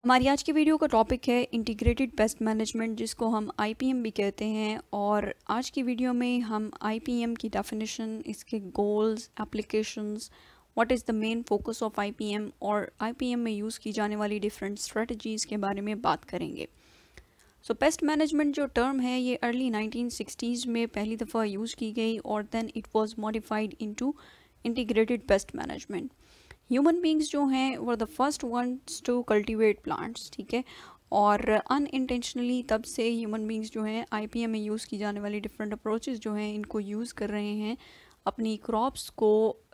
हमारी आज की वीडियो का टॉपिक है इंटीग्रेटेड पेस्ट मैनेजमेंट, जिसको हम आईपीएम भी कहते हैं। और आज की वीडियो में हम आईपीएम की डेफिनेशन, इसके goals, applications, what is the main focus of IPM और आईपीएम में यूज़ की जाने वाली डिफरेंट स्ट्रेटजीज़ के बारे में बात करेंगे। सो पेस्ट मैनेजमेंट जो टर्म है ये अर्ली 1960s में पहली दफ़ा यूज़ की गई और then it was modified into integrated pest management. Human beings जो हैं were the first ones to cultivate plants, ठीक है। और अनइंटेंशनली तब से ह्यूमन बींग्स जो हैं आईपीएम में यूज़ की जाने वाली डिफरेंट अप्रोचेस जो हैं इनको यूज़ कर रहे हैं अपनी क्रॉप्स को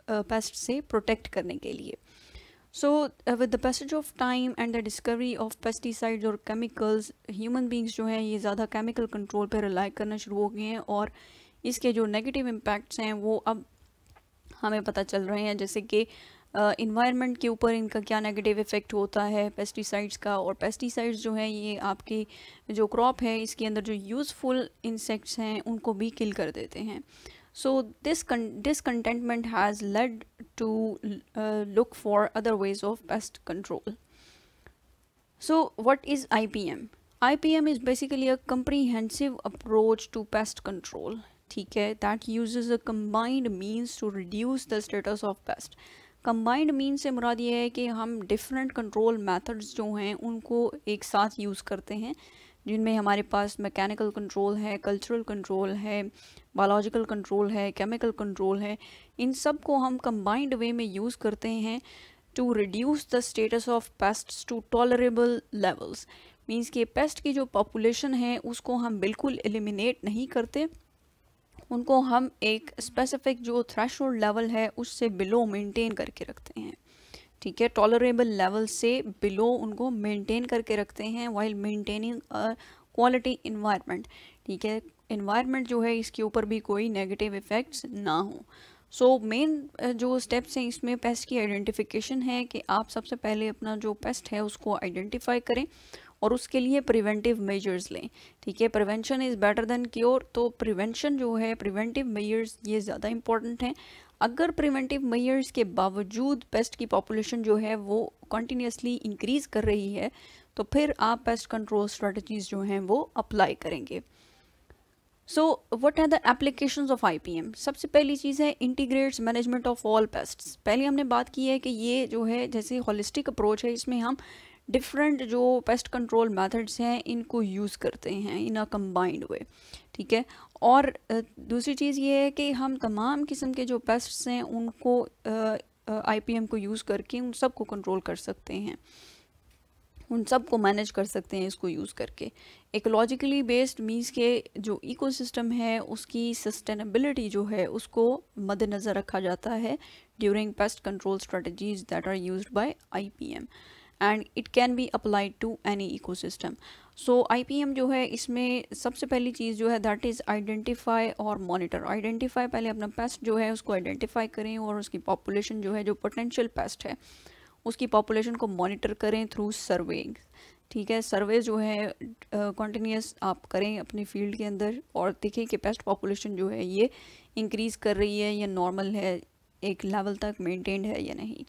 पेस्ट से प्रोटेक्ट करने के लिए। So, with the passage of time and the discovery of pesticides और chemicals, human beings जो हैं ये ज़्यादा chemical control पे rely करना शुरू हो गए हैं और इसके जो negative impacts हैं वो अब हमें पता चल रहे हैं, जैसे कि environment के ऊपर इनका क्या negative effect होता है pesticides का। और pesticides जो हैं ये आपकी जो crop है इसके अंदर जो useful insects हैं उनको भी kill कर देते हैं। So this discontentment has led to look for other ways of pest control. So what is IPM? IPM is basically a comprehensive approach to pest control, ठीक है, that uses a combined means to reduce the status of pest. Combined means से मुराद ये है कि हम different control methods जो हैं उनको एक साथ यूज़ करते हैं, जिनमें हमारे पास मैकेनिकल कंट्रोल है, कल्चरल कंट्रोल है, बायोलॉजिकल कंट्रोल है, केमिकल कंट्रोल है। इन सब को हम कंबाइंड वे में यूज़ करते हैं to reduce the status of pests to tolerable levels. Means कि पेस्ट की जो पॉपुलेशन है उसको हम बिल्कुल एलिमिनेट नहीं करते, उनको हम एक स्पेसिफिक जो थ्रेशोल्ड लेवल है उससे बिलो मेंटेन करके रखते हैं, ठीक है। टॉलरेबल लेवल से बिलो उनको मेंटेन करके रखते हैं वाइल मेंटेनिंग क्वालिटी इन्वायरमेंट, ठीक है। इन्वायरमेंट जो है इसके ऊपर भी कोई नेगेटिव इफ़ेक्ट्स ना हो। सो मेन जो स्टेप्स हैं इसमें पेस्ट की आइडेंटिफिकेशन है कि आप सबसे पहले अपना जो पेस्ट है उसको आइडेंटिफाई करें और उसके लिए प्रिवेंटिव मेजर्स लें, ठीक है। Prevention is better than cure, तो प्रिवेंशन जो है, प्रिवेंटिव मेजर्स ये ज़्यादा इंपॉर्टेंट हैं। अगर प्रिवेंटिव मेजर्स के बावजूद पेस्ट की पॉपुलेशन जो है वो कंटिन्यूसली इंक्रीज़ कर रही है तो फिर आप पेस्ट कंट्रोल स्ट्रेटजीज़ जो हैं वो अप्लाई करेंगे। So what are the applications of IPM? सबसे पहली चीज़ है integrates management of all pests. पहले हमने बात की है कि ये जो है जैसे होलिस्टिक अप्रोच है, इसमें हम डिफरेंट जो पेस्ट कंट्रोल मेथड्स हैं इनको यूज़ करते हैं इन अ कंबाइंड वे, ठीक है। और दूसरी चीज़ ये है कि हम तमाम किस्म के जो पेस्ट्स हैं उनको आईपीएम को यूज़ करके उन सब को कंट्रोल कर सकते हैं, उन सब को मैनेज कर सकते हैं इसको यूज़ करके। इकोलॉजिकली बेस्ड मीन्स के जो इकोसिस्टम है उसकी सस्टेनेबिलिटी जो है उसको मद्देनज़र रखा जाता है during pest control strategies that are used by IPM and it can be applied to any ecosystem. So IPM जो है इसमें सबसे पहली चीज़ जो है दैट इज़ आइडेंटिफाई और मॉनिटर। आइडेंटिफाई, पहले अपना पेस्ट जो है उसको आइडेंटिफाई करें और उसकी पॉपुलेशन जो है, जो पोटेंशियल पेस्ट है उसकी पॉपुलेशन को मॉनिटर करें थ्रू सर्वेइंग, ठीक है। सर्वे जो है कंटिन्यूस आप करें अपने फील्ड के अंदर और देखें कि पेस्ट पॉपुलेशन जो है ये इंक्रीज़ कर रही है या नॉर्मल है, एक लेवल तक मेंटेन्ड है या नहीं।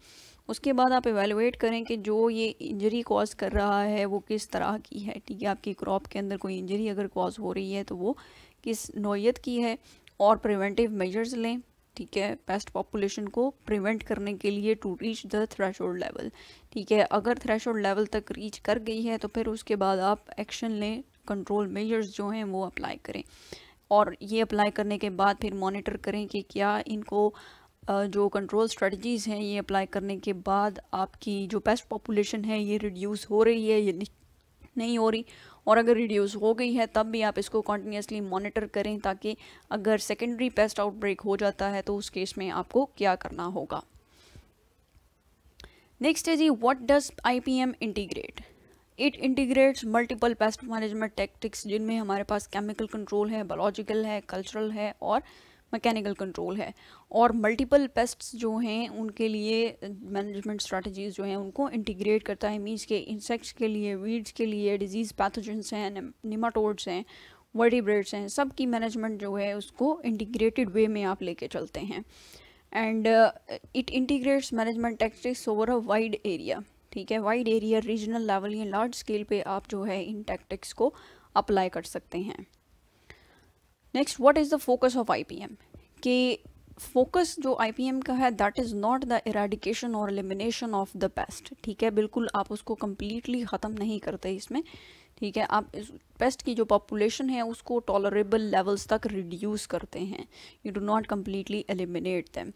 उसके बाद आप एवेलुएट करें कि जो ये इंजरी कॉज कर रहा है वो किस तरह की है, ठीक है। आपकी क्रॉप के अंदर कोई इंजरी अगर कॉज हो रही है तो वो किस नौयत की है और प्रिवेंटिव मेजर्स लें, ठीक है, पेस्ट पॉपुलेशन को प्रिवेंट करने के लिए to reach the threshold level, ठीक है। अगर थ्रेशोल्ड लेवल तक रीच कर गई है तो फिर उसके बाद आप एक्शन लें, कंट्रोल मेजर्स जो हैं वो अप्लाई करें और ये अप्लाई करने के बाद फिर मॉनिटर करें कि क्या इनको जो कंट्रोल स्ट्रेटजीज़ हैं ये अप्लाई करने के बाद आपकी जो पेस्ट पॉपुलेशन है ये रिड्यूस हो रही है या नहीं हो रही। और अगर रिड्यूस हो गई है तब भी आप इसको कॉन्टीन्यूसली मॉनिटर करें ताकि अगर सेकेंडरी पेस्ट आउटब्रेक हो जाता है तो उस केस में आपको क्या करना होगा। नेक्स्ट है जी, what does IPM integrate? It integrates multiple pest management tactics जिनमें हमारे पास केमिकल कंट्रोल है, बायोलॉजिकल है, कल्चरल है और मैकेनिकल कंट्रोल है। और मल्टीपल पेस्ट्स जो हैं उनके लिए मैनेजमेंट स्ट्रेटजीज़ जो हैं उनको इंटीग्रेट करता है। मीन्स के इंसेक्ट्स के लिए, वीड्स के लिए, डिजीज़ पैथोजेंस हैं, निमाटोड्स हैं, वर्टिब्रेट्स हैं, सब की मैनेजमेंट जो है उसको इंटीग्रेटेड वे में आप लेके चलते हैं। And it integrates management tactics over a wide area, ठीक है, वाइड एरिया, रीजनल लेवल या लार्ज स्केल पे आप जो है इन टैक्टिक्स को अप्लाई कर सकते हैं। Next, what is the focus of IPM? कि फोकस जो आईपीएम का है that is not the eradication और एलिमिनेशन ऑफ द पेस्ट। ठीक है, बिल्कुल आप उसको कम्प्लीटली ख़त्म नहीं करते इसमें। ठीक है, आप इस पेस्ट की जो पॉपुलेशन है उसको टॉलरेबल लेवल्स तक रिड्यूस करते हैं, you do not completely eliminate them.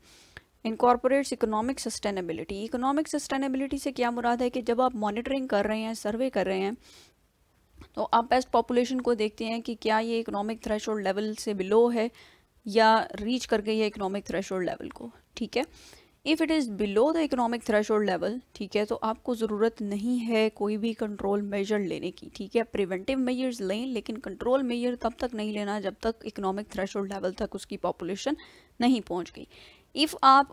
Incorporates economic sustainability. Economic sustainability से क्या मुराद है कि जब आप मॉनिटरिंग कर रहे हैं, सर्वे कर रहे हैं, तो आप पेस्ट पॉपुलेशन को देखते हैं कि क्या ये इकोनॉमिक थ्रेशोल्ड लेवल से बिलो है या रीच कर गई है इकोनॉमिक थ्रेशोल्ड लेवल को। ठीक है, if it is below the economic threshold level, ठीक है, तो आपको ज़रूरत नहीं है कोई भी कंट्रोल मेजर लेने की। ठीक है, प्रिवेंटिव मेजर्स लें, लेकिन कंट्रोल मेजर तब तक नहीं लेना जब तक इकोनॉमिक थ्रेशोल्ड लेवल तक उसकी पॉपुलेशन नहीं पहुंच गई। इफ़ आप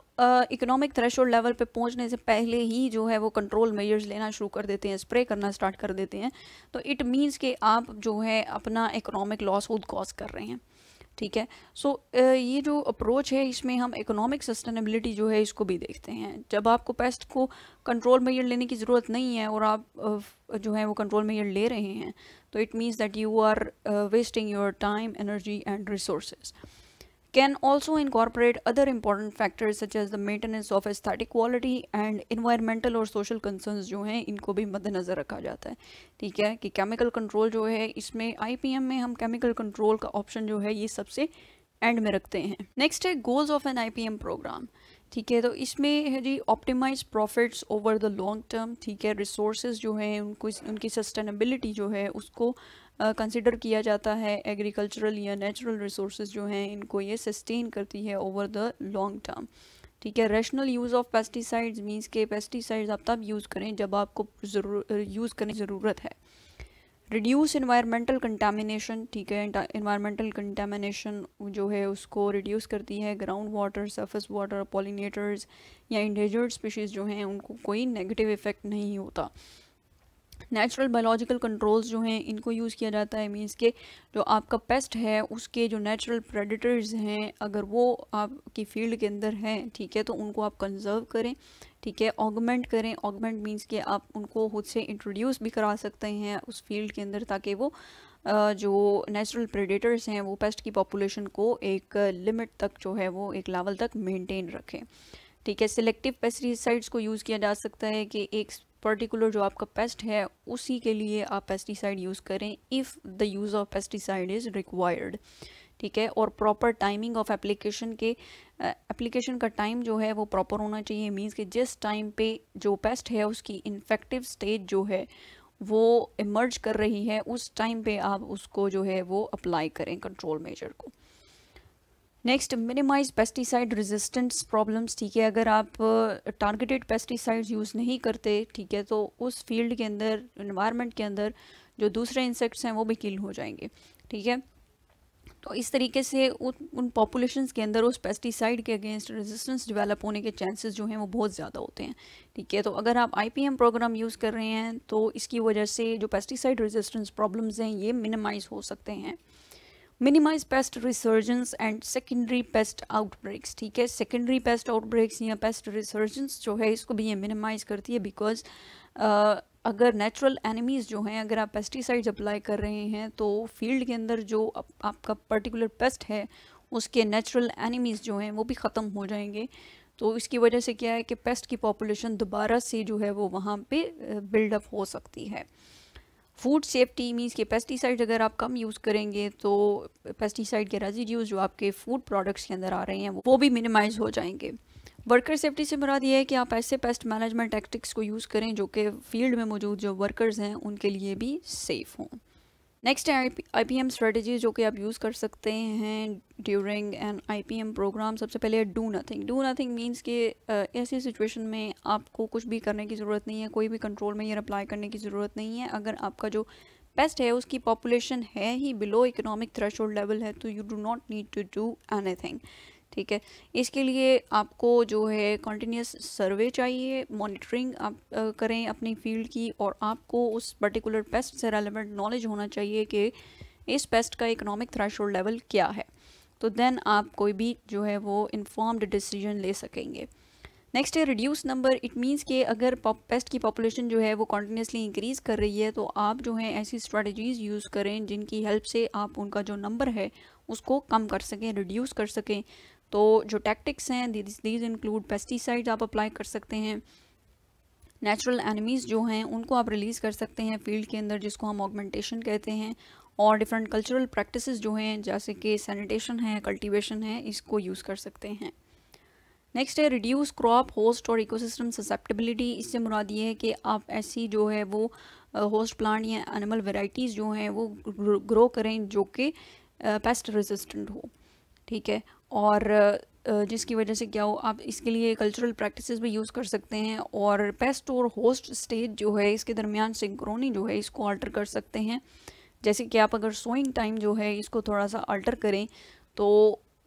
इकोनॉमिक थ्रेशोल्ड लेवल पे पहुंचने से पहले ही जो है वो कंट्रोल मेजर्स लेना शुरू कर देते हैं, स्प्रे करना स्टार्ट कर देते हैं, तो इट मीन्स कि आप जो है अपना इकोनॉमिक लॉस खुद कॉज कर रहे हैं। ठीक है, सो ये जो अप्रोच है इसमें हम इकोनॉमिक सस्टेनेबिलिटी जो है इसको भी देखते हैं। जब आपको पेस्ट को कंट्रोल मेजर लेने की ज़रूरत नहीं है और आप जो है वो कंट्रोल मेजर ले रहे हैं, तो it means that you are wasting your time, energy and resources. Can also incorporate other important factors such as the maintenance of aesthetic quality and environmental और social concerns जो हैं इनको भी मद्देनज़र रखा जाता है। ठीक है, कि केमिकल कंट्रोल जो है इसमें आईपीएम में हम केमिकल कंट्रोल का ऑप्शन जो है ये सबसे एंड में रखते हैं। नेक्स्ट है goals of an IPM programme. ठीक है, तो इसमें है जी optimise profits over the long term. ठीक है, रिसोर्सेज जो हैं उनको, उनकी सस्टेनेबिलिटी जो है उसको कंसिडर किया जाता है। एग्रीकल्चरल या नेचुरल रिसोर्सेज जो हैं इनको ये सस्टेन करती है ओवर द लॉन्ग टर्म। ठीक है, rational use of pesticides means के पेस्टिसाइड्स आप तब यूज़ करें जब आपको यूज़ करने की ज़रूरत है। Reduce environmental contamination. ठीक है, इन्वायरमेंटल कंटामिनेशन जो है उसको रिड्यूस करती है। Ground water, surface water, pollinators या इंडेंजर्ड स्पीशीज़ जो हैं उनको कोई नेगेटिव इफ़ेक्ट नहीं होता। नेचुरल बायोलॉजिकल कंट्रोल्स जो हैं इनको यूज़ किया जाता है, मींस के जो आपका पेस्ट है उसके जो नेचुरल प्रेडेटर्स हैं अगर वो आपकी फील्ड के अंदर हैं, ठीक है, तो उनको आप कंजर्व करें। ठीक है, ऑगमेंट करें। ऑगमेंट मींस के आप उनको खुद से इंट्रोड्यूस भी करा सकते हैं उस फील्ड के अंदर, ताकि वो जो नेचुरल प्रेडेटर्स हैं वो पेस्ट की पॉपुलेशन को एक लिमिट तक जो है वो एक लेवल तक मेंटेन रखें। ठीक है, सिलेक्टिव पेस्टिसाइड्स को यूज़ किया जा सकता है कि एक पर्टिकुलर जो आपका पेस्ट है उसी के लिए आप पेस्टिसाइड यूज़ करें if the use of pesticide is required. ठीक है, और प्रॉपर टाइमिंग ऑफ एप्लीकेशन के एप्लीकेशन का टाइम जो है वो प्रॉपर होना चाहिए। मींस कि जिस टाइम पे जो पेस्ट है उसकी इन्फेक्टिव स्टेज जो है वो इमर्ज कर रही है उस टाइम पे आप उसको जो है वो अप्लाई करें कंट्रोल मेजर को। Next, minimise pesticide resistance problems. ठीक है, अगर आप टारगेटेड पेस्टिसाइड्स यूज़ नहीं करते, ठीक है, तो उस फील्ड के अंदर, इन्वायरमेंट के अंदर जो दूसरे इंसेक्ट्स हैं वो भी किल हो जाएंगे। ठीक है, तो इस तरीके से उन पॉपुलेशंस के अंदर उस पेस्टिसाइड के अगेंस्ट रेजिस्टेंस डेवलप होने के चांसेस जो हैं वो बहुत ज़्यादा होते हैं। ठीक है, तो अगर आप आईपीएम प्रोग्राम यूज़ कर रहे हैं तो इसकी वजह से जो पेस्टिसाइड रेजिस्टेंस प्रॉब्लम्स हैं ये मिनिमाइज़ हो सकते हैं। Minimise pest resurgence and secondary pest outbreaks. ठीक है, सेकेंडरी पेस्ट आउटब्रेक्स या पेस्ट रिसर्जेंस जो है इसको भी ये मिनिमाइज करती है, बिकॉज अगर नेचुरल एनिमीज़ जो हैं, अगर आप पेस्टिसाइड्स अप्लाई कर रहे हैं तो फील्ड के अंदर जो आपका पर्टिकुलर पेस्ट है उसके नेचुरल एनिमीज़ जो हैं वो भी ख़त्म हो जाएंगे। तो इसकी वजह से क्या है कि पेस्ट की पॉपुलेशन दोबारा से जो है वो वहाँ पे बिल्डअप हो सकती है। फूड सेफ्टी मींस के पेस्टिसाइड अगर आप कम यूज़ करेंगे तो पेस्टिसाइड के रेजिड्यूज जो आपके फूड प्रोडक्ट्स के अंदर आ रहे हैं वो भी मिनिमाइज़ हो जाएंगे। वर्कर सेफ्टी से मुराद ये है कि आप ऐसे पेस्ट मैनेजमेंट टैक्टिक्स को यूज़ करें जो कि फील्ड में मौजूद जो वर्कर्स हैं उनके लिए भी सेफ़ हों। नेक्स्ट है आईपीएम स्ट्रेटजी जो कि आप यूज़ कर सकते हैं ड्यूरिंग एन आईपीएम प्रोग्राम। सबसे पहले है do nothing. Do nothing means के ऐसी सिचुएशन में आपको कुछ भी करने की ज़रूरत नहीं है, कोई भी कंट्रोल में ये अप्लाई करने की ज़रूरत नहीं है। अगर आपका जो पेस्ट है उसकी पॉपुलेशन है ही बिलो इकोनॉमिक थ्रेशोल्ड लेवल है तो you do not need to do anything. ठीक है, इसके लिए आपको जो है कंटिन्यूस सर्वे चाहिए, मॉनिटरिंग आप करें अपनी फील्ड की, और आपको उस पर्टिकुलर पेस्ट से रेलेवेंट नॉलेज होना चाहिए कि इस पेस्ट का इकोनॉमिक थ्रेशोल्ड लेवल क्या है, तो देन आप कोई भी जो है वो इन्फॉर्म्ड डिसीजन ले सकेंगे। नेक्स्ट है रिड्यूस नंबर। इट मीन्स कि अगर पेस्ट की पॉपुलेशन जो है वो कॉन्टीन्यूसली इंक्रीज़ कर रही है तो आप जो है ऐसी स्ट्रेटजीज़ यूज़ करें जिनकी हेल्प से आप उनका जो नंबर है उसको कम कर सकें, रिड्यूस कर सकें। तो जो टैक्टिक्स हैं दीज इंक्लूड पेस्टिसाइड्स आप अप्लाई कर सकते हैं, नेचुरल एनिमीज़ जो हैं उनको आप रिलीज़ कर सकते हैं फील्ड के अंदर, जिसको हम ऑगमेंटेशन कहते हैं, और डिफरेंट कल्चरल प्रैक्टिसेस जो हैं जैसे कि सैनिटेशन है, कल्टीवेशन है, इसको यूज़ कर सकते हैं। नेक्स्ट है रिड्यूस क्रॉप होस्ट और इकोसिस्टम ससेप्टेबिलिटी। इससे मुराद ये है कि आप ऐसी जो है वो होस्ट प्लांट या एनिमल वेराइटीज़ जो हैं वो ग्रो करें जो कि पेस्ट रेजिस्टेंट हो, ठीक है, और जिसकी वजह से क्या हो, आप इसके लिए कल्चरल प्रैक्टिसेस भी यूज़ कर सकते हैं। और पेस्ट और होस्ट स्टेज जो है इसके दरमियान सिंक्रोनी जो है इसको अल्टर कर सकते हैं। जैसे कि आप अगर सोइंग टाइम जो है इसको थोड़ा सा अल्टर करें तो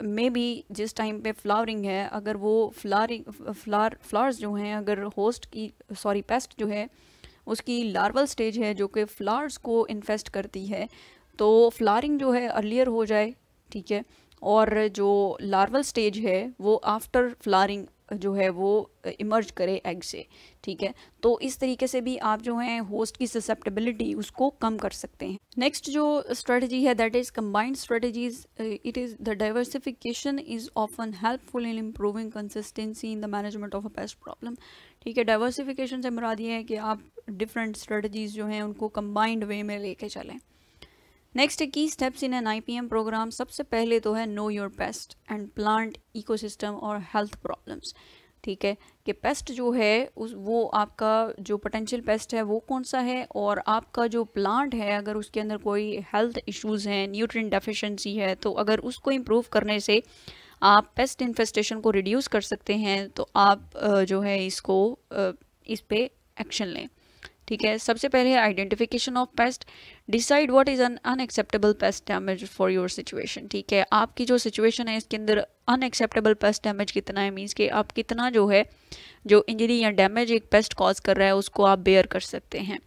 मे बी जिस टाइम पे फ्लावरिंग है, अगर वो फ्लावर्स जो हैं, अगर होस्ट की पेस्ट जो है उसकी लार्वल स्टेज है जो कि फ्लावर्स को इन्फेस्ट करती है, तो फ्लावरिंग जो है अर्लियर हो जाए, ठीक है, और जो लार्वल स्टेज है वो आफ्टर फ्लावरिंग जो है वो इमर्ज करे एग से, ठीक है। तो इस तरीके से भी आप जो हैं होस्ट की ससेप्टेबिलिटी उसको कम कर सकते हैं। नेक्स्ट जो स्ट्रेटजी है that is combined strategies. It is the diversification is often helpful in improving consistency in the management of a paste problem, ठीक है। डाइवर्सिफिकेशन से मुराद ये है कि आप डिफरेंट स्ट्रेटजीज जो हैं उनको कंबाइंड वे में लेके चलें। नेक्स्ट की steps in an IPM programme. सबसे पहले तो है know your pest and plant ecosystem और हेल्थ प्रॉब्लम्स, ठीक है, कि पेस्ट जो है वो आपका जो पोटेंशियल पेस्ट है वो कौन सा है, और आपका जो प्लांट है अगर उसके अंदर कोई हेल्थ इश्यूज़ हैं, न्यूट्रिएंट डेफिशिएंसी है, तो अगर उसको इम्प्रूव करने से आप पेस्ट इन्फेस्टेशन को रिड्यूस कर सकते हैं तो आप जो है इसको इस पे एक्शन लें, ठीक है। सबसे पहले identification of paste. Decide what is an unacceptable paste damage for your situation, ठीक है। आपकी जो सिचुएशन है इसके अंदर अनएक्सेप्टेबल पेस्ट डैमेज कितना है, मीन्स कि आप कितना जो है जो इंजरी या डैमेज एक पेस्ट कॉज कर रहा है उसको आप बेयर कर सकते हैं,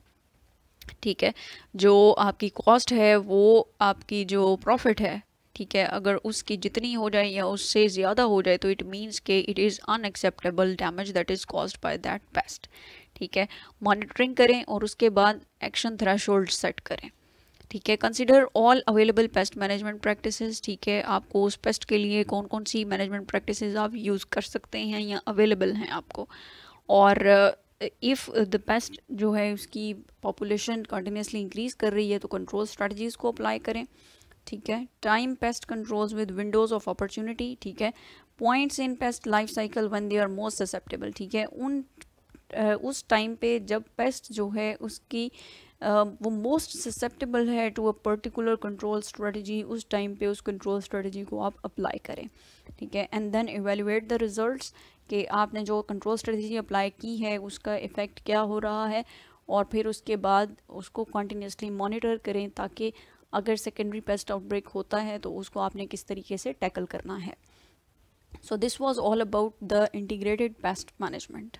ठीक है। जो आपकी कॉस्ट है वो आपकी जो प्रॉफिट है, ठीक है, अगर उसकी जितनी हो जाए या उससे ज़्यादा हो जाए तो इट मीन्स के it is unacceptable damage that is caused by that paste, ठीक है। मॉनिटरिंग करें और उसके बाद एक्शन थ्रेशोल्ड सेट करें, ठीक है। Consider all available pest management practices, ठीक है। आपको उस पेस्ट के लिए कौन कौन सी मैनेजमेंट प्रैक्टिसेस आप यूज़ कर सकते हैं या अवेलेबल हैं आपको, और इफ़ द पेस्ट जो है उसकी पॉपुलेशन कंटिन्यूसली इंक्रीज़ कर रही है तो कंट्रोल स्ट्रेटजीज़ को अप्लाई करें, ठीक है। Time pest controls with windows of opportunity, ठीक है। Points in pest life cycle when they are most susceptible, ठीक है। उस टाइम पे जब पेस्ट जो है उसकी वो मोस्ट ससेप्टेबल है to a particular control strategy, उस टाइम पे उस कंट्रोल स्ट्रेटजी को आप अप्लाई करें, ठीक है। And then evaluate the results कि आपने जो कंट्रोल स्ट्रेटजी अप्लाई की है उसका इफ़ेक्ट क्या हो रहा है, और फिर उसके बाद उसको कंटिन्यूसली मॉनिटर करें ताकि अगर सेकेंडरी पेस्ट आउटब्रेक होता है तो उसको आपने किस तरीके से टैकल करना है। So this was all about the integrated pest management.